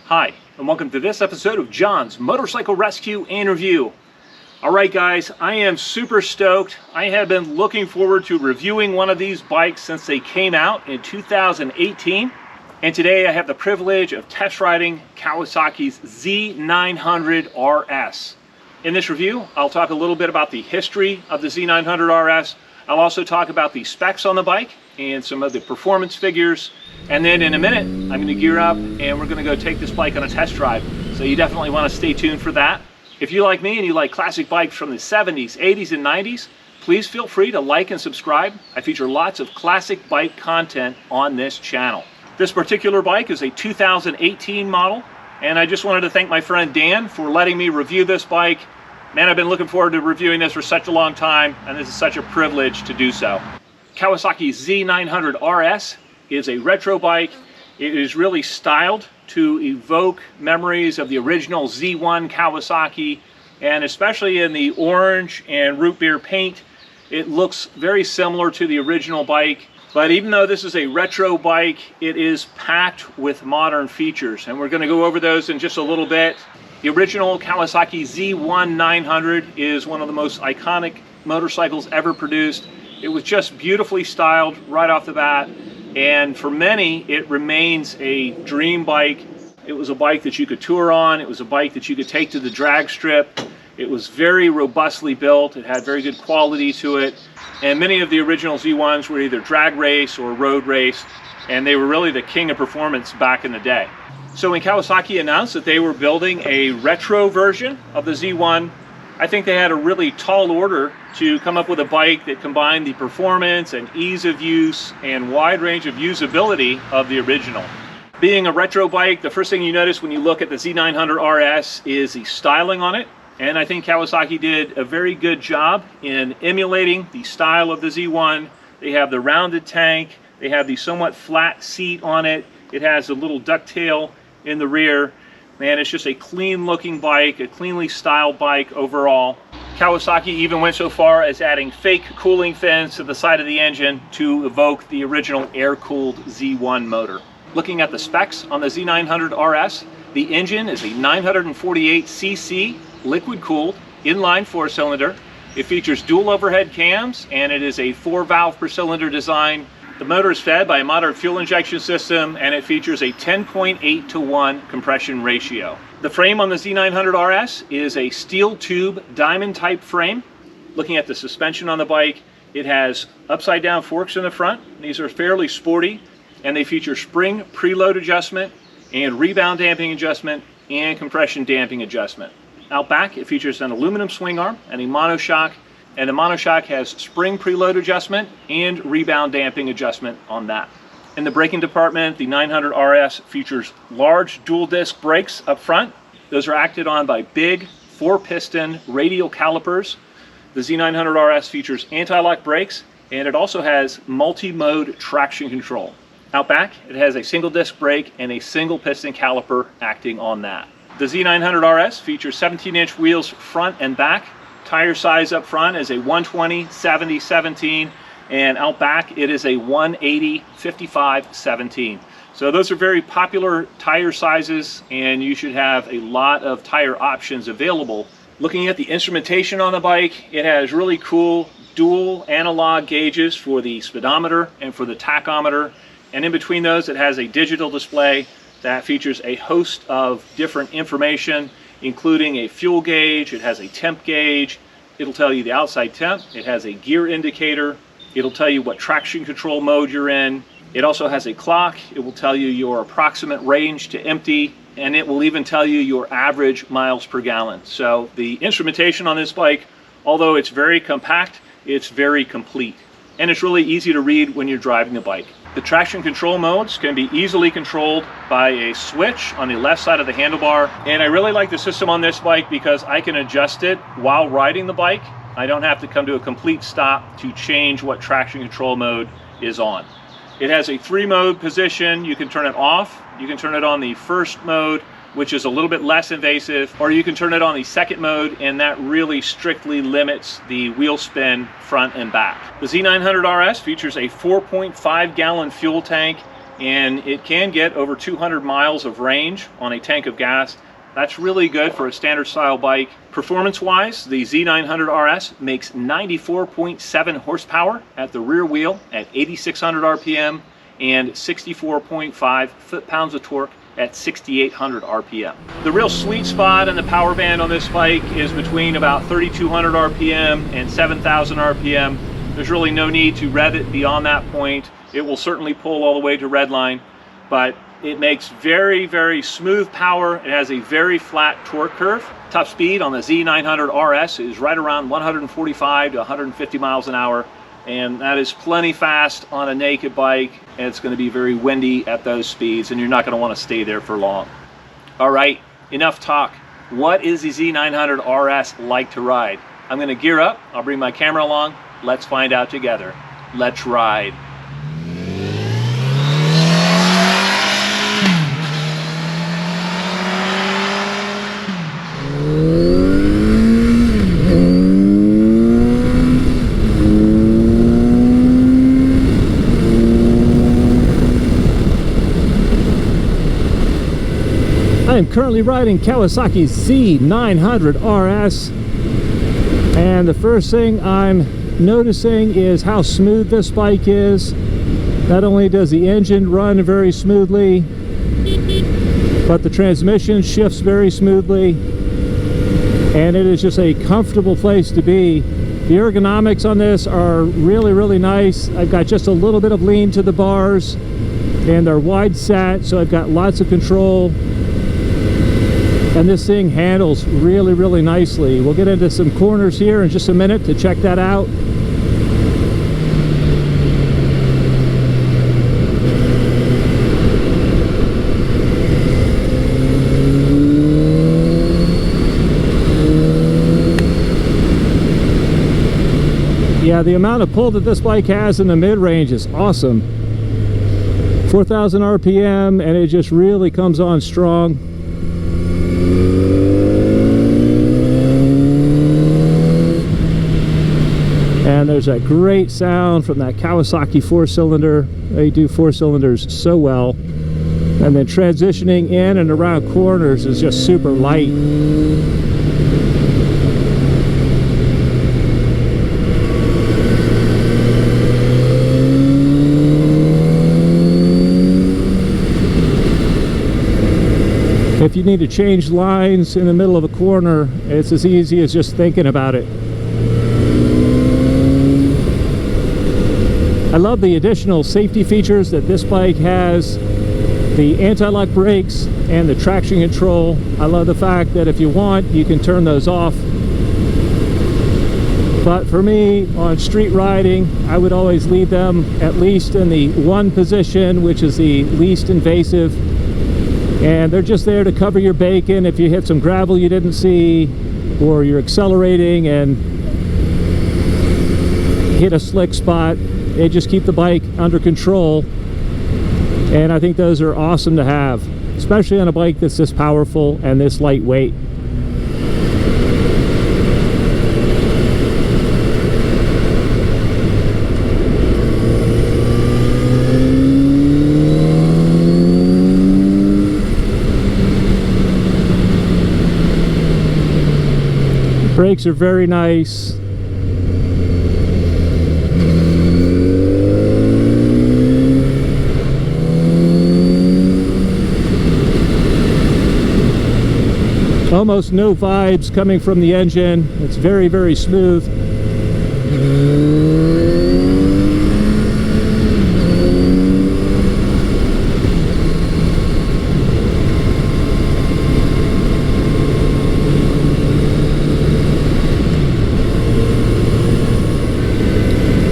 Hi, and welcome to this episode of John's Motorcycle Rescue and Review. Alright guys, I am super stoked. I have been looking forward to reviewing one of these bikes since they came out in 2018. And today I have the privilege of test riding Kawasaki's Z900RS. In this review, I'll talk a little bit about the history of the Z900RS. I'll also talk about the specs on the bike and some of the performance figures. And then in a minute, I'm going to gear up and we're going to go take this bike on a test drive. So you definitely want to stay tuned for that. If you like me and you like classic bikes from the 70s, 80s, and 90s, please feel free to like and subscribe. I feature lots of classic bike content on this channel. This particular bike is a 2018 model, and I just wanted to thank my friend Dan for letting me review this bike. Man, I've been looking forward to reviewing this for such a long time, and this is such a privilege to do so. Kawasaki Z900RS is a retro bike. It is really styled to evoke memories of the original Z1 Kawasaki, and especially in the orange and root beer paint, it looks very similar to the original bike. But even though this is a retro bike, it is packed with modern features, and we're going to go over those in just a little bit. The original Kawasaki Z900 is one of the most iconic motorcycles ever produced. It was just beautifully styled right off the bat. And for many, it remains a dream bike. It was a bike that you could tour on. It was a bike that you could take to the drag strip. It was very robustly built. It had very good quality to it. And many of the original Z1s were either drag race or road race, and they were really the king of performance back in the day. So when Kawasaki announced that they were building a retro version of the Z1, I think they had a really tall order to come up with a bike that combined the performance and ease of use and wide range of usability of the original. Being a retro bike, the first thing you notice when you look at the Z900RS is the styling on it. And I think Kawasaki did a very good job in emulating the style of the Z1. They have the rounded tank, they have the somewhat flat seat on it, it has a little ducktail in the rear. Man, it's just a clean looking bike, a cleanly styled bike overall. Kawasaki even went so far as adding fake cooling fins to the side of the engine to evoke the original air-cooled Z1 motor. Looking at the specs on the Z900RS, the engine is a 948cc liquid-cooled inline four-cylinder. It features dual overhead cams and it is a 4-valve per cylinder design. The motor is fed by a modern fuel injection system, and it features a 10.8:1 compression ratio. The frame on the Z900RS is a steel tube diamond type frame. Looking at the suspension on the bike, it has upside down forks in the front. These are fairly sporty, and they feature spring preload adjustment and rebound damping adjustment and compression damping adjustment. Out back, it features an aluminum swing arm and a monoshock. And the monoshock has spring preload adjustment and rebound damping adjustment on that. In the braking department, the 900RS features large dual disc brakes up front. Those are acted on by big 4-piston radial calipers. The Z900RS features anti-lock brakes, and it also has multi-mode traction control. Out back, it has a single disc brake and a single piston caliper acting on that. The Z900RS features 17-inch wheels front and back. Tire size up front is a 120/70/17, and out back it is a 180/55/17. So those are very popular tire sizes, and you should have a lot of tire options available. Looking at the instrumentation on the bike, it has really cool dual analog gauges for the speedometer and for the tachometer, and in between those it has a digital display that features a host of different information, including a fuel gauge. It has a temp gauge. It'll tell you the outside temp. It has a gear indicator. It'll tell you what traction control mode you're in. It also has a clock. It will tell you your approximate range to empty, and it will even tell you your average miles per gallon. So the instrumentation on this bike, although it's very compact, it's very complete. And it's really easy to read when you're driving the bike. The traction control modes can be easily controlled by a switch on the left side of the handlebar. And I really like the system on this bike because I can adjust it while riding the bike. I don't have to come to a complete stop to change what traction control mode is on. It has a 3-mode position. You can turn it off. You can turn it on the first mode, which is a little bit less invasive, or you can turn it on the second mode, and that really strictly limits the wheel spin front and back. The Z900RS features a 4.5 gallon fuel tank and it can get over 200 miles of range on a tank of gas. That's really good for a standard style bike. Performance-wise, the Z900RS makes 94.7 horsepower at the rear wheel at 8,600 RPM and 64.5 foot-pounds of torque at 6,800 RPM. The real sweet spot in the power band on this bike is between about 3,200 RPM and 7,000 RPM. There's really no need to rev it beyond that point. It will certainly pull all the way to redline, but it makes very, very smooth power. It has a very flat torque curve. Top speed on the Z900RS is right around 145 to 150 miles an hour, and that is plenty fast on a naked bike, and it's going to be very windy at those speeds, and you're not going to want to stay there for long. All right, enough talk. What is the Z900RS like to ride? I'm going to gear up. I'll bring my camera along. Let's find out together. Let's ride. I'm currently riding Kawasaki Z900RS, and the first thing I'm noticing is how smooth this bike is. Not only does the engine run very smoothly, but the transmission shifts very smoothly, and it is just a comfortable place to be. The ergonomics on this are really, really nice. I've got just a little bit of lean to the bars, and they're wide set, so I've got lots of control. And this thing handles really, really nicely. We'll get into some corners here in just a minute to check that out. Yeah, the amount of pull that this bike has in the mid-range is awesome. 4,000 RPM, and it just really comes on strong. And there's that great sound from that Kawasaki four-cylinder. They do four cylinders so well. And then transitioning in and around corners is just super light. If you need to change lines in the middle of a corner, it's as easy as just thinking about it. I love the additional safety features that this bike has, the anti-lock brakes and the traction control. I love the fact that if you want, you can turn those off. But for me, on street riding, I would always leave them at least in the one position, which is the least invasive. And they're just there to cover your bacon if you hit some gravel you didn't see, or you're accelerating and hit a slick spot. They just keep the bike under control, and I think those are awesome to have, especially on a bike that's this powerful and this lightweight. The brakes are very nice. Almost no vibes coming from the engine. It's very, very smooth.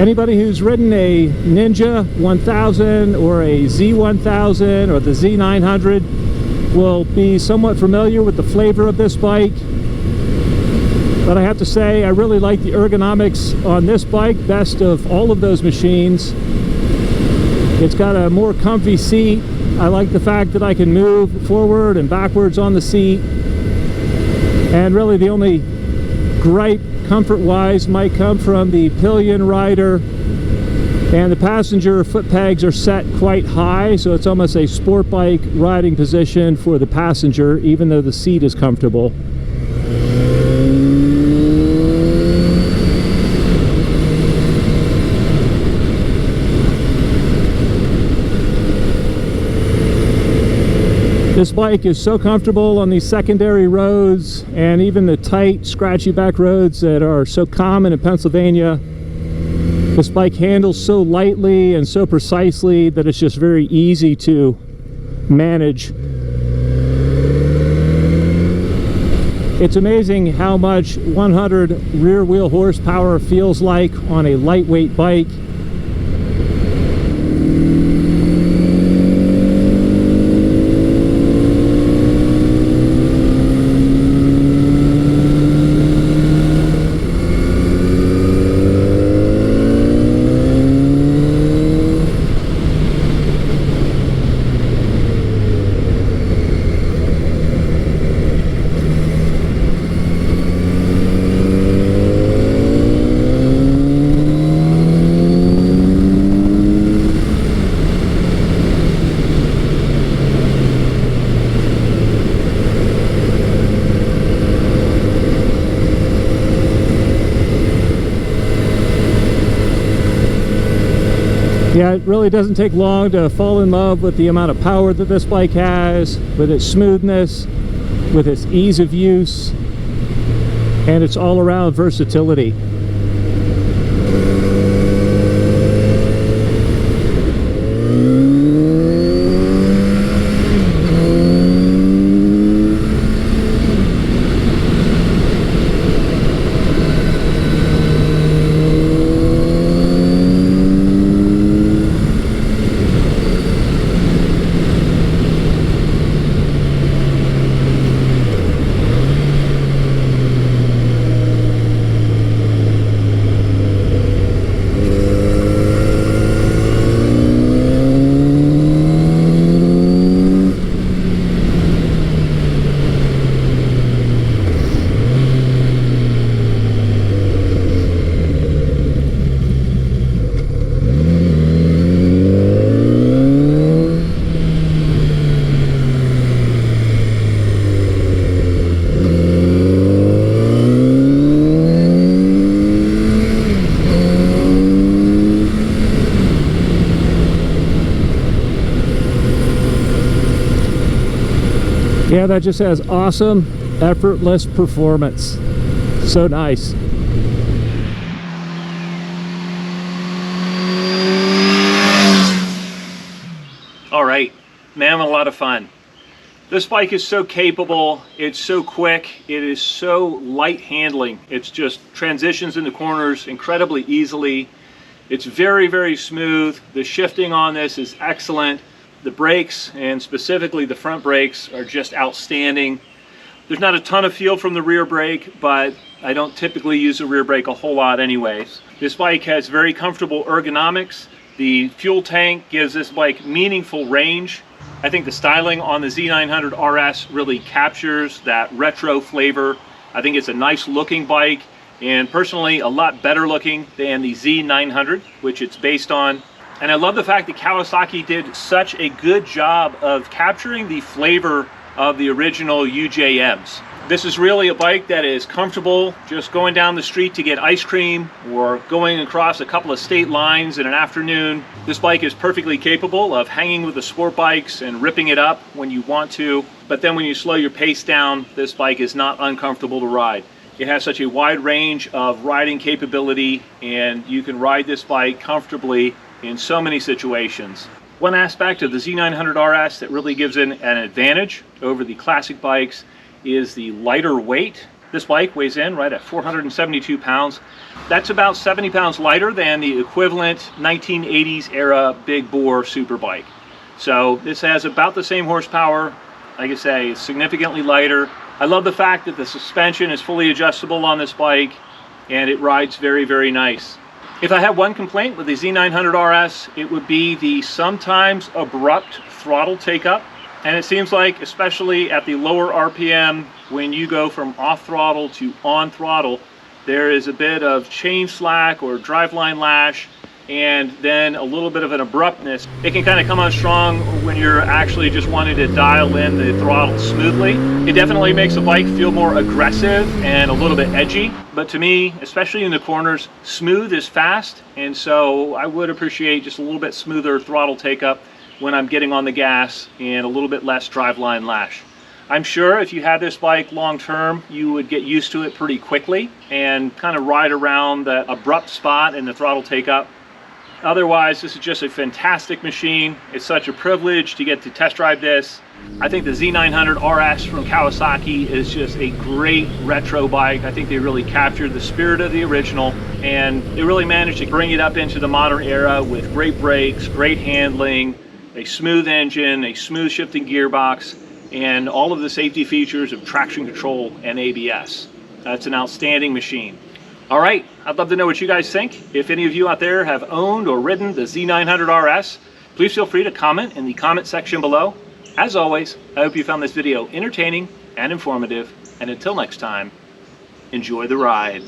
Anybody who's ridden a Ninja 1000 or a Z1000 or the Z900 will be somewhat familiar with the flavor of this bike. But I have to say, I really like the ergonomics on this bike best of all of those machines. It's got a more comfy seat. I like the fact that I can move forward and backwards on the seat. And really the only gripe comfort-wise might come from the pillion rider And the passenger foot pegs are set quite high, so it's almost a sport bike riding position for the passenger, even though the seat is comfortable. This bike is so comfortable on these secondary roads and even the tight, scratchy back roads that are so common in Pennsylvania. This bike handles so lightly and so precisely that it's just very easy to manage. It's amazing how much 100 rear wheel horsepower feels like on a lightweight bike. Yeah, it really doesn't take long to fall in love with the amount of power that this bike has, with its smoothness, with its ease of use, and its all-around versatility. Yeah, that just has awesome, effortless performance. So nice. All right, man, a lot of fun. This bike is so capable, it's so quick, it is so light handling. It's just transitions into corners incredibly easily. It's very, very smooth. The shifting on this is excellent. The brakes, and specifically the front brakes, are just outstanding. There's not a ton of feel from the rear brake, but I don't typically use the rear brake a whole lot anyways. This bike has very comfortable ergonomics. The fuel tank gives this bike meaningful range. I think the styling on the Z900RS really captures that retro flavor. I think it's a nice looking bike, and personally a lot better looking than the Z900, which it's based on. And I love the fact that Kawasaki did such a good job of capturing the flavor of the original UJMs. This is really a bike that is comfortable just going down the street to get ice cream or going across a couple of state lines in an afternoon. This bike is perfectly capable of hanging with the sport bikes and ripping it up when you want to. But then when you slow your pace down, this bike is not uncomfortable to ride. It has such a wide range of riding capability, and you can ride this bike comfortably in so many situations. One aspect of the Z900RS that really gives it an advantage over the classic bikes is the lighter weight. This bike weighs in right at 472 pounds. That's about 70 pounds lighter than the equivalent 1980s era big bore super bike. So this has about the same horsepower. Like I say, it's significantly lighter. I love the fact that the suspension is fully adjustable on this bike, and it rides very, very nice. If I had one complaint with the Z900RS, it would be the sometimes abrupt throttle take-up. And it seems like, especially at the lower RPM, when you go from off throttle to on throttle, there is a bit of chain slack or driveline lash, and then a little bit of an abruptness. It can kind of come on strong when you're actually just wanting to dial in the throttle smoothly. It definitely makes the bike feel more aggressive and a little bit edgy, but to me, especially in the corners, smooth is fast, and so I would appreciate just a little bit smoother throttle take up when I'm getting on the gas and a little bit less driveline lash. I'm sure if you had this bike long term, you would get used to it pretty quickly and kind of ride around the abrupt spot in the throttle take up. Otherwise, this is just a fantastic machine. It's such a privilege to get to test drive this. I think the Z900RS from Kawasaki is just a great retro bike. I think they really captured the spirit of the original, and they really managed to bring it up into the modern era with great brakes, great handling, a smooth engine, a smooth shifting gearbox, and all of the safety features of traction control and ABS. It's an outstanding machine. All right, I'd love to know what you guys think. If any of you out there have owned or ridden the Z900RS, please feel free to comment in the comment section below. As always, I hope you found this video entertaining and informative, and until next time, enjoy the ride.